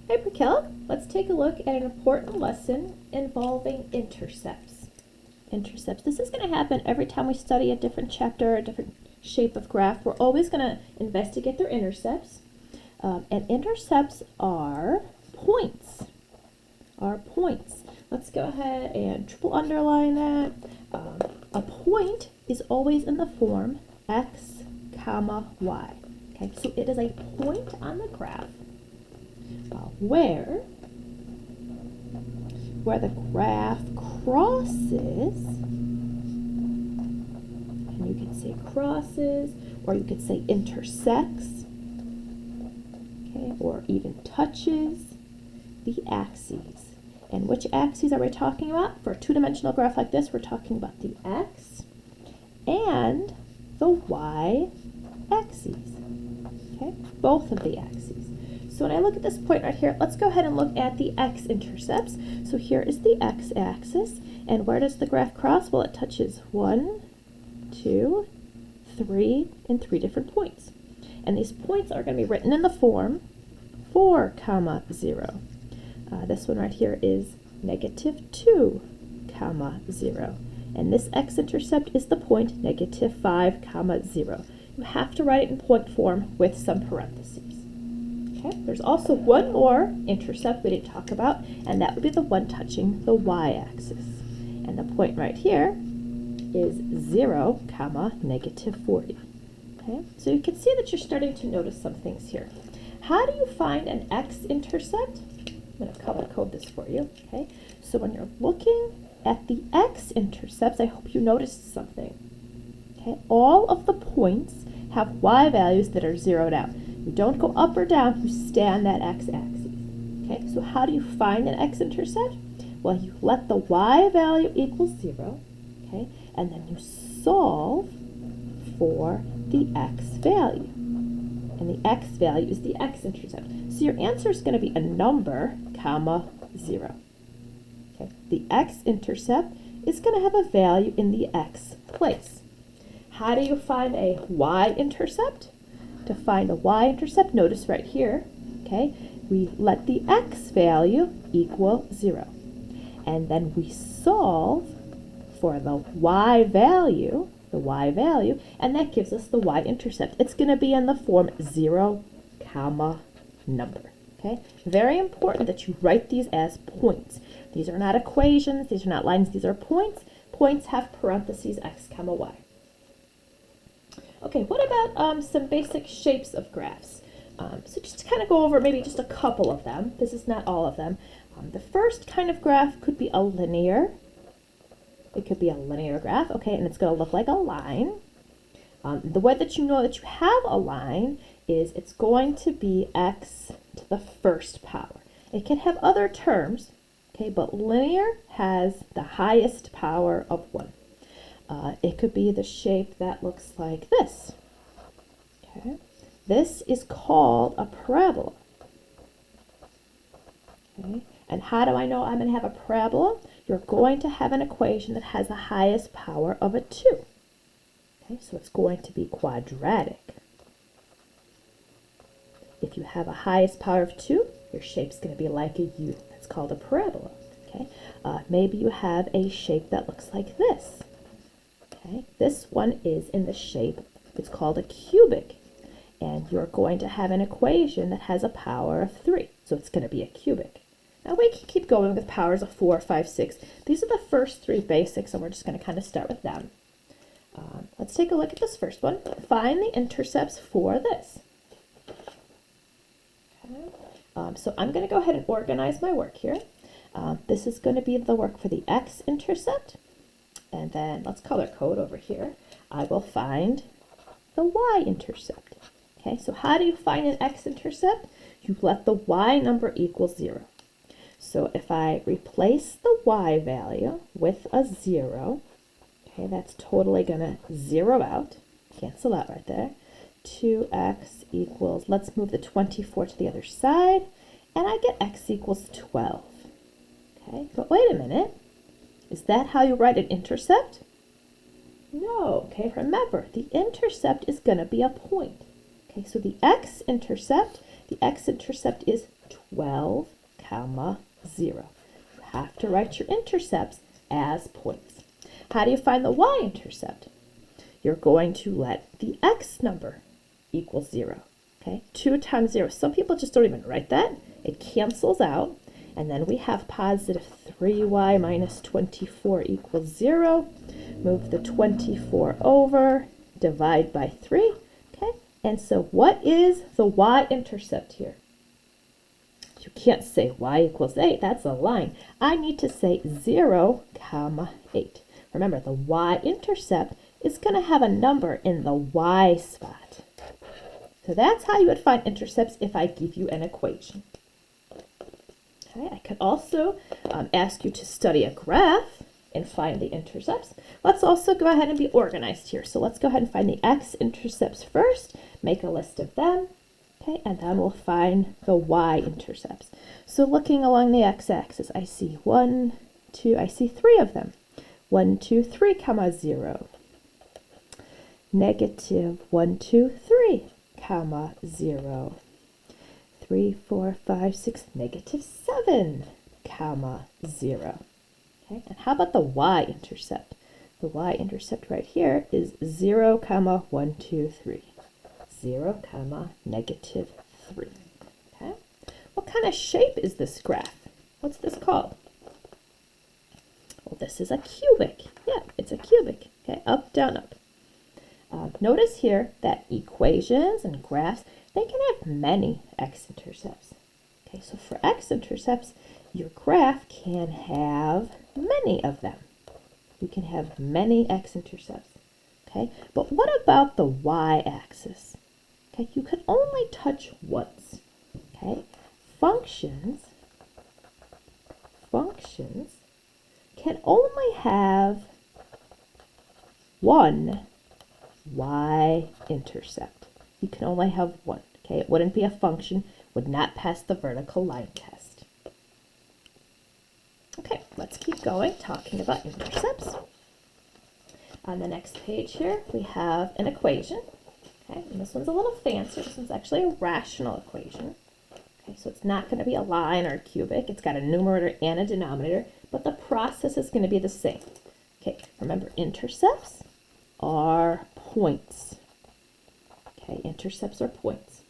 Hey, Raquel, let's take a look at an important lesson involving intercepts. Intercepts. This is going to happen every time we study a different chapter, a different shape of graph. We're always going to investigate their intercepts. And intercepts are points. Let's go ahead and triple underline that. A point is always in the form x comma y. Okay, so it is a point on the graph where the graph crosses, and you can say crosses, or you could say intersects, okay, or even touches the axes. And which axes are we talking about? For a two-dimensional graph like this, we're talking about the x and the y axes, okay, both of the axes. So when I look at this point right here, let's go ahead and look at the x-intercepts. So here is the x-axis, and where does the graph cross? Well, it touches 1, 2, 3, and 3 different points. And these points are going to be written in the form 4, 0. This one right here is -2, 0. And this x-intercept is the point -5, 0. You have to write it in point form with some parentheses. Okay, there's also one more intercept we didn't talk about, and that would be the one touching the y-axis. And the point right here is 0, -40. Okay, so you can see that you're starting to notice some things here. How do you find an x-intercept? I'm going to color code this for you. Okay, so when you're looking at the x-intercepts, I hope you noticed something. Okay, all of the points have y values that are zeroed out. You don't go up or down, you stay on that x-axis. Okay, so how do you find an x-intercept? Well, you let the y value equal 0, okay, and then you solve for the x value. And the x value is the x-intercept. So your answer is going to be a number, 0. Okay, the x-intercept is going to have a value in the x place. How do you find a y-intercept? To find a y-intercept, notice right here, okay, we let the x value equal 0. And then we solve for the y value, and that gives us the y-intercept. It's going to be in the form 0, number. Okay, very important that you write these as points. These are not equations, these are not lines, these are points. Points have parentheses x, y. Okay, what about some basic shapes of graphs? So just to kind of go over maybe just a couple of them. This is not all of them. The first kind of graph could be a linear. It could be a linear graph, okay, and it's going to look like a line. The way that you know that you have a line is it's going to be x to the first power. It can have other terms, okay, but linear has the highest power of 1. It could be the shape that looks like this. Okay, this is called a parabola. Okay, and how do I know I'm going to have a parabola? You're going to have an equation that has the highest power of a 2. Okay, so it's going to be quadratic. If you have a highest power of 2, your shape's going to be like a U. That's called a parabola. Okay, maybe you have a shape that looks like this. Okay, this one is in the shape, it's called a cubic, and you're going to have an equation that has a power of 3, so it's going to be a cubic. Now we can keep going with powers of 4, 5, 6. These are the first 3 basics, and we're just going to kind of start with them. Let's take a look at this first one. Find the intercepts for this. Okay. So I'm going to go ahead and organize my work here. This is going to be the work for the x-intercept. And then let's color code over here. I will find the y-intercept. Okay, so how do you find an x-intercept? You let the y number equal 0. So if I replace the y value with a 0, okay, that's totally going to zero out. Cancel out right there. 2x equals, let's move the 24 to the other side, and I get x equals 12. Okay, but wait a minute. Is that how you write an intercept? No, okay, remember, the intercept is going to be a point. Okay, so the x-intercept is 12, comma, 0. You have to write your intercepts as points. How do you find the y-intercept? You're going to let the x number equal 0. Okay, 2 times 0. Some people just don't even write that. It cancels out. And then we have positive 3y minus 24 equals 0. Move the 24 over, divide by 3. Okay, and so what is the y-intercept here? You can't say y equals 8. That's a line. I need to say 0, comma 8. Remember, the y-intercept is going to have a number in the y spot. So that's how you would find intercepts if I give you an equation. Okay, I could also ask you to study a graph and find the intercepts. Let's also go ahead and be organized here. So let's go ahead and find the x-intercepts first, make a list of them, okay, and then we'll find the y-intercepts. So looking along the x-axis, I see 1, 2, I see 3 of them. 1, 2, 3, comma 0. Negative 1, 2, 3, comma 0. 3, 4, 5, 6, negative 7, comma 0. Okay, and how about the y-intercept? The y-intercept right here is 0, comma 1, 2, 3. 0, comma negative 3. Okay, what kind of shape is this graph? What's this called? Well, this is a cubic. Yeah, it's a cubic. Okay, up, down, up. Notice here that equations and graphs, they can have many x-intercepts. Okay, so for x-intercepts, your graph can have many of them. You can have many x-intercepts. Okay, but what about the y-axis? Okay, you can only touch once. Okay, functions can only have one y-intercept. You can only have one. Okay, it wouldn't be a function, would not pass the vertical line test. Okay, let's keep going, talking about intercepts. On the next page here, we have an equation. Okay, and this one's a little fancier. This one's actually a rational equation. Okay, so it's not going to be a line or a cubic. It's got a numerator and a denominator, but the process is going to be the same. Okay, remember, intercepts are points. Okay, intercepts are points.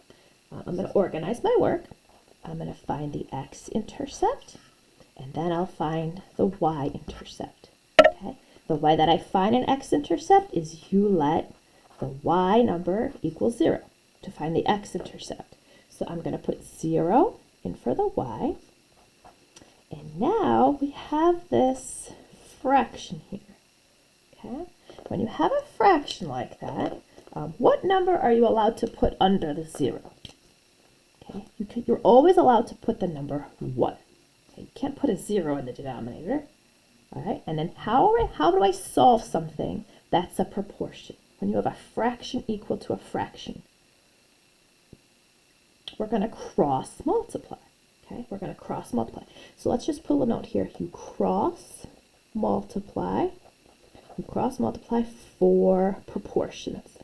I'm going to organize my work. I'm going to find the x-intercept, and then I'll find the y-intercept. Okay, the way that I find an x-intercept is you let the y number equal 0 to find the x-intercept. So I'm going to put 0 in for the y. And now we have this fraction here. Okay, when you have a fraction like that, what number are you allowed to put under the 0? Okay, you're always allowed to put the number 1. Okay, you can't put a 0 in the denominator. All right, and then how do I solve something that's a proportion? When you have a fraction equal to a fraction, we're going to cross multiply. Okay, we're going to cross multiply. So let's just put a note here. You cross multiply for proportions.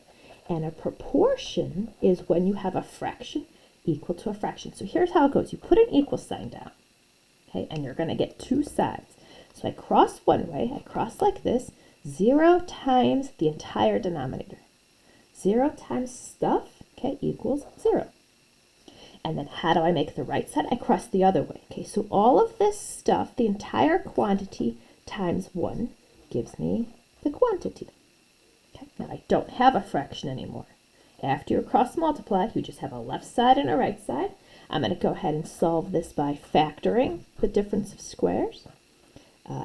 And a proportion is when you have a fraction equal to a fraction. So here's how it goes. You put an equal sign down. Okay, and you're going to get two sides. So I cross one way. I cross like this. 0 times the entire denominator. 0 times stuff, okay, equals 0. And then how do I make the right side? I cross the other way. Okay, so all of this stuff, the entire quantity times 1 gives me the quantity. Okay, now I don't have a fraction anymore. After you cross multiply, you just have a left side and a right side. I'm going to go ahead and solve this by factoring the difference of squares.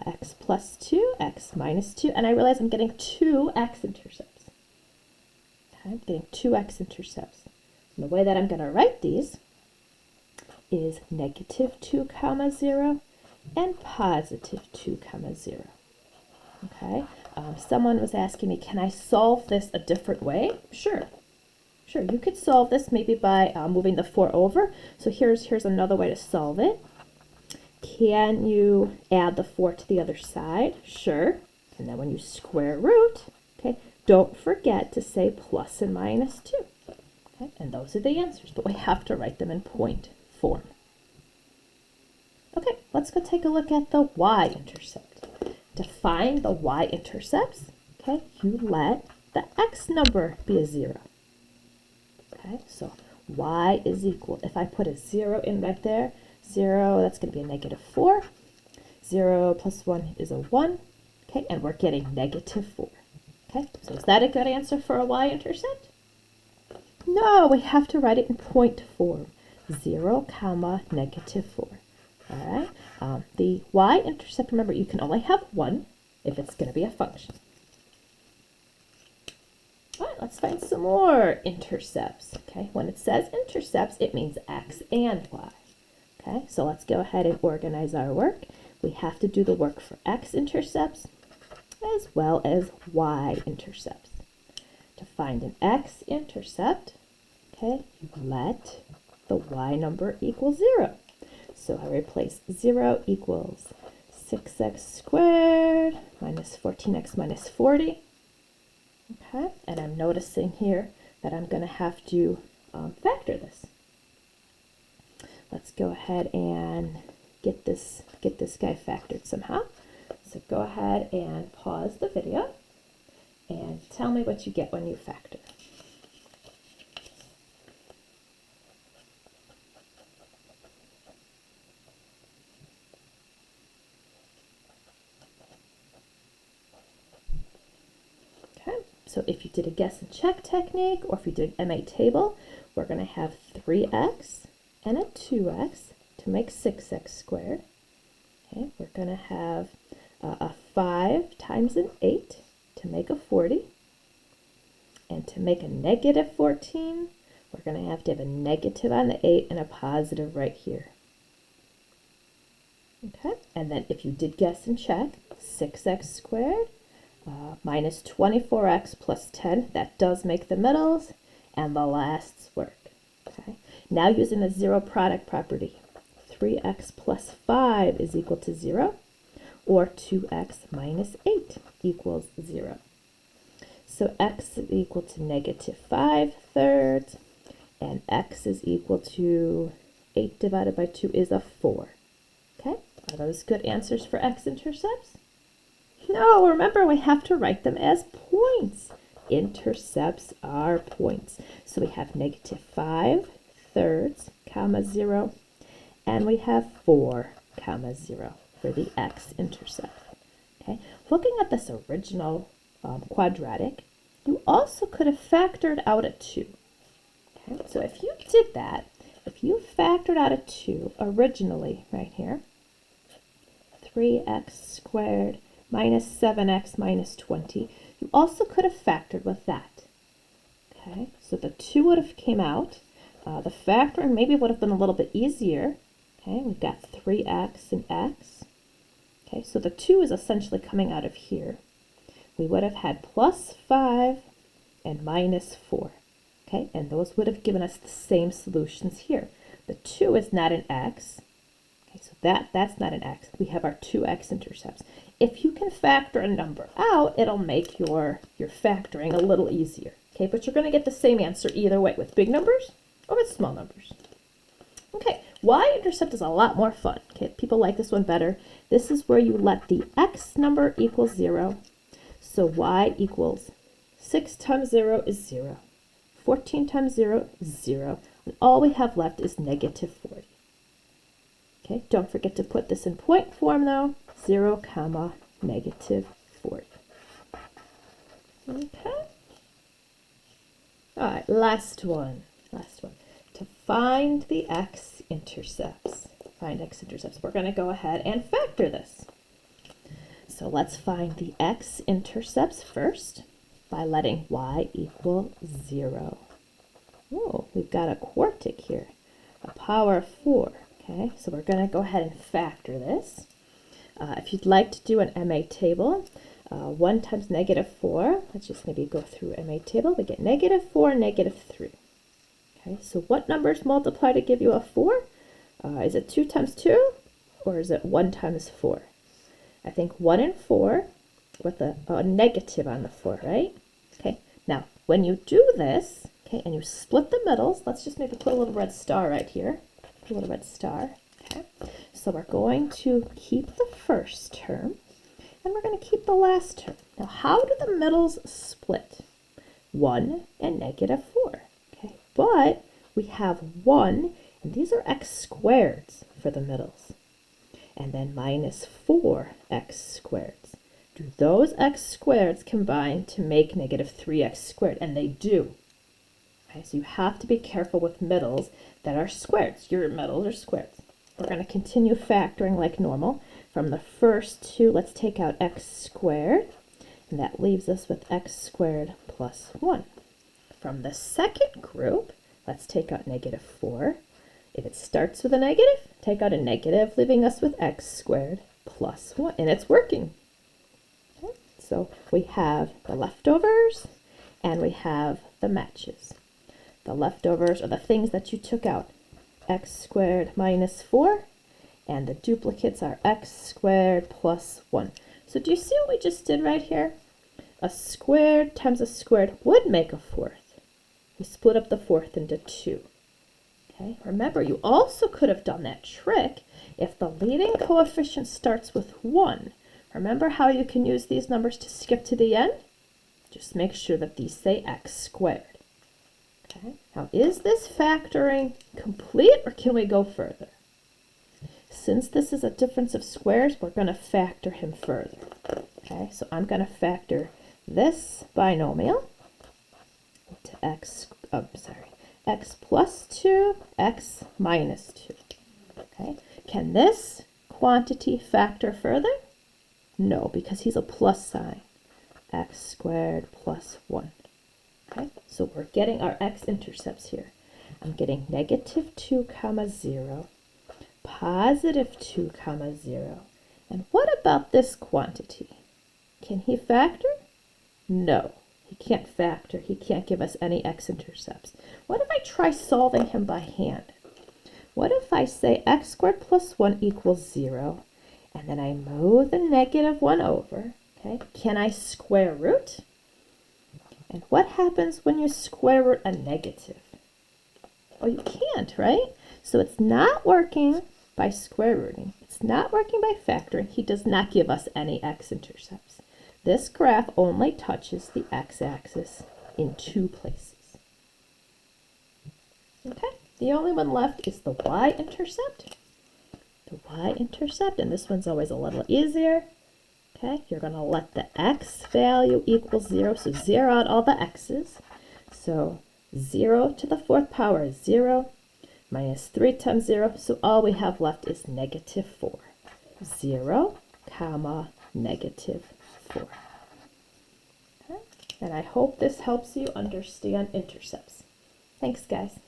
X plus 2, x minus 2, and I realize I'm getting 2 x-intercepts. Okay, I'm getting 2 x-intercepts. And the way that I'm going to write these is negative 2 comma 0 and positive 2 comma 0. Okay, someone was asking me, can I solve this a different way? Sure, you could solve this maybe by moving the 4 over. So here's another way to solve it. Can you add the 4 to the other side? Sure. And then when you square root, okay, don't forget to say plus and minus 2. Okay, and those are the answers, but we have to write them in point form. Okay, let's go take a look at the Y-intercept. To find the Y-intercepts, okay, you let the X number be a 0. Okay, so Y is equal, if I put a 0 in right there, 0, that's going to be a -4. 0 plus 1 is a 1. Okay, and we're getting -4. Okay, so is that a good answer for a Y-intercept? No, we have to write it in point form. 0, comma, -4. All right, the Y-intercept, remember, you can only have one if it's going to be a function. All right, let's find some more intercepts. Okay, when it says intercepts, it means X and Y. Okay, so let's go ahead and organize our work. We have to do the work for X intercepts as well as Y intercepts. To find an X intercept, okay, you let the Y number equal 0. So I replace 0 equals 6x squared minus 14x minus 40. Okay, and I'm noticing here that I'm going to have to factor this. Let's go ahead and get this guy factored somehow. So go ahead and pause the video and tell me what you get when you factor. Okay, so if you did a guess and check technique, or if you did an MA table, we're going to have 3x and a 2x to make 6x squared. Okay, we're going to have a 5 times an 8 to make a 40. And to make a -14, we're going to have a negative on the 8 and a positive right here. Okay, and then if you did guess and check, 6x squared minus 24x plus 10, that does make the middles, and the lasts work. Okay, now using the zero product property, 3x plus 5 is equal to 0, or 2x minus 8 equals 0. So x is equal to -5/3, and x is equal to 8 divided by 2 is a 4. Okay, are those good answers for X intercepts? No, remember we have to write them as points. Intercepts are points. So we have -5/3, comma 0, and we have 4, comma 0 for the X intercept. Okay, looking at this original quadratic, you also could have factored out a 2. Okay, so if you did that, if you factored out a 2 originally right here, 3x squared minus 7x minus 20, you also could have factored with that. Okay, so the 2 would have came out. The factoring maybe would have been a little bit easier. Okay, we've got 3x and x. Okay, so the 2 is essentially coming out of here. We would have had plus 5 and minus 4. Okay, and those would have given us the same solutions here. The 2 is not an x. Okay, so that's not an x. We have our two X intercepts. If you can factor a number out, it'll make your factoring a little easier. Okay, but you're going to get the same answer either way, with big numbers or with small numbers. Okay, Y-intercept is a lot more fun. Okay, people like this one better. This is where you let the x number equal 0. So y equals 6 times 0 is 0. 14 times 0 is 0. And all we have left is -40. Okay, don't forget to put this in point form though. 0, comma, -40. Okay. All right, last one. To find the X intercepts. We're going to go ahead and factor this. So let's find the X intercepts first by letting y equal 0. Oh, we've got a quartic here, a power of 4. Okay, so we're going to go ahead and factor this. If you'd like to do an MA table, 1 times -4, let's just maybe go through MA table. We get -4, -3. Okay, so what numbers multiply to give you a 4? Is it 2 times 2, or is it 1 times 4? I think 1 and 4 with a negative on the 4, right? Okay, now when you do this, okay, and you split the middles, let's just maybe put a little red star right here. A little red star. Okay. So we're going to keep the first term, and we're going to keep the last term. Now, how do the middles split? 1 and -4. Okay, but we have 1, and these are x squareds for the middles. And then -4x squareds. Do those x squareds combine to make -3x squared? And they do. Okay, so you have to be careful with middles that are squareds. Your middles are squareds. We're going to continue factoring like normal. From the first two, let's take out x squared, and that leaves us with x squared plus 1. From the second group, let's take out -4. If it starts with a negative, take out a negative, leaving us with x squared plus 1, and it's working. Okay, so we have the leftovers, and we have the matches. The leftovers are the things that you took out, x squared minus 4, and the duplicates are x squared plus 1. So do you see what we just did right here? A squared times a squared would make a fourth. We split up the fourth into 2. Okay, remember, you also could have done that trick if the leading coefficient starts with 1. Remember how you can use these numbers to skip to the end? Just make sure that these say x squared. Okay, now is this factoring complete, or can we go further? Since this is a difference of squares, we're going to factor him further. Okay, so I'm going to factor this binomial into x plus 2, x minus 2. Okay, can this quantity factor further? No, because he's a plus sign. X squared plus 1. Okay, so we're getting our x-intercepts here. I'm getting -2, 0, +2, 0. And what about this quantity? Can he factor? No, he can't factor. He can't give us any x-intercepts. What if I try solving him by hand? What if I say x squared plus 1 equals 0, and then I move the -1 over? Okay, can I square root? And what happens when you square root a negative? Oh, you can't, right? So it's not working by square rooting. It's not working by factoring. He does not give us any x-intercepts. This graph only touches the x-axis in 2 places. Okay, the only one left is the y-intercept. The y-intercept, and this one's always a little easier. Okay, you're going to let the x value equal 0, so 0 out all the x's. So 0 to the 4th power is 0, minus 3 times 0, so all we have left is -4. 0, comma, -4. Okay, and I hope this helps you understand intercepts. Thanks, guys.